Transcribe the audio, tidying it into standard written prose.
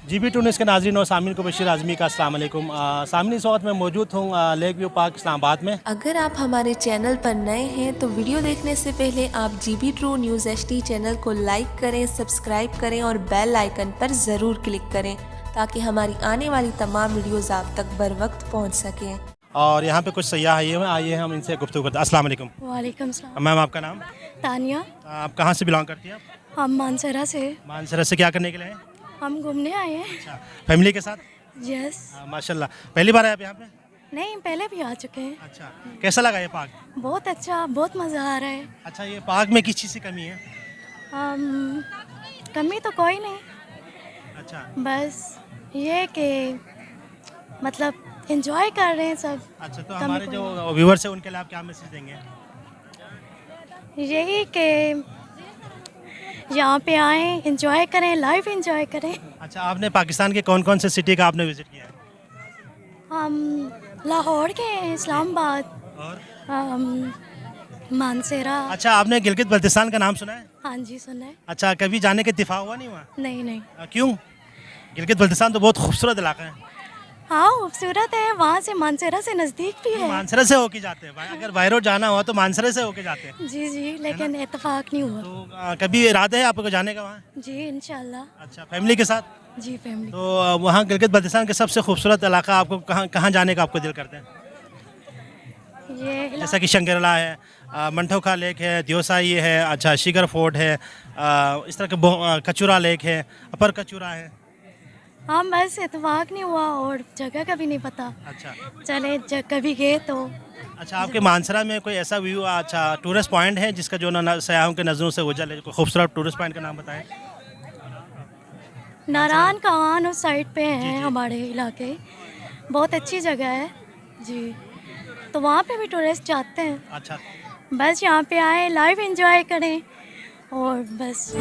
GB टूनिस के नाज़रीन और सामीन को बशीर आज़मी का अस्सलाम वालेकुम। सामीन इस वक्त मैं मौजूद हूँ लेक व्यू पार्क इस्लामाबाद में। अगर आप हमारे चैनल पर नए हैं तो वीडियो देखने से पहले आप GB true news HD channel को लाइक करें, सब्सक्राइब करें और बेल आइकन पर ज़रूर क्लिक करें ताकि हमारी आने वाली तमाम वीडियोज़ आप तक बर वक्त पहुँच सकें। और यहाँ पे कुछ सयाह आइए हम इनसे गुफ्तगू करते हैं। अस्सलाम वालेकुम। वालेकुम सलाम। मैम आपका नाम? तानिया। आप कहाँ से बिलोंग करती हैं आप? हम मानसरा से। मानसरा से क्या करने के लिए हैं? हम घूमने आए हैं। अच्छा, फैमिली के साथ? यस। माशाल्लाह। पहली बार आए आप यहाँ पे? नहीं, पहले भी आ चुके हैं। अच्छा, कैसा लगा ये पार्क? बहुत अच्छा, बहुत मज़ा आ रहा है। अच्छा, ये पार्क में किस चीज़ की कमी है? कमी तो कोई नहीं, अच्छा बस ये कि मतलब एंजॉय कर रहे हैं सब। अच्छा, तो कमी हमारे कोई जो व्यूवर्स हैं उनके लिए आप क्या मैसेज देंगे? यही कि यहाँ पे आए, एंजॉय करें, लाइफ एंजॉय करें। अच्छा, आपने पाकिस्तान के कौन कौन से सिटी का आपने विज़िट किया है? हम लाहौर के हैं, इस्लामाबाद, और मानसरा। अच्छा, आपने गिलगित बल्तिस्तान का नाम सुना है? हाँ जी, सुना है। अच्छा, कभी जाने का इत्तेफाक हुआ नहीं हुआ? नहीं नहीं। क्यों? गिलगित बल्तिस्तान तो बहुत खूबसूरत इलाका है। हाँ, खूबसूरत है, वहाँ से मानसरा से नज़दीक भी है। मानसरा से होके जाते हैं भाई, अगर बाय रोड जाना हुआ तो मानसरा से होके जाते हैं। जी जी, लेकिन इत्तेफाक नहीं हुआ। तो कभी इरादा है आपको जाने का वहाँ? जी इंशाल्लाह। अच्छा, फैमिली के साथ? जी फैमिली। तो वहाँ गिलगित बल्तिस्तान के सबसे खूबसूरत इलाका आपको कहाँ कहाँ जाने का आपको दिल करता है? ये जैसा कि शंकरला है, मंठोखा लेक है, दियोसाई है, अच्छा शिगर फोर्ट है, इस तरह के कचूरा लेक है, अपर कचूरा है। हाँ, बस इत्तेफाक नहीं हुआ और जगह का भी नहीं पता। अच्छा चले कभी गए तो। अच्छा, आपके मानसरा में कोई ऐसा व्यू अच्छा टूरिस्ट पॉइंट है जिसका जो ना सयाहों के नज़रों से ओझल है? कोई खूबसूरत टूरिस्ट पॉइंट का नाम बताएं। नारायण कान उस साइड पे जी, है जी। हमारे इलाके, बहुत अच्छी जगह है जी, तो वहाँ पे भी टूरिस्ट जाते हैं। अच्छा, बस यहाँ पे आए, लाइफ एंजॉय करें और बस।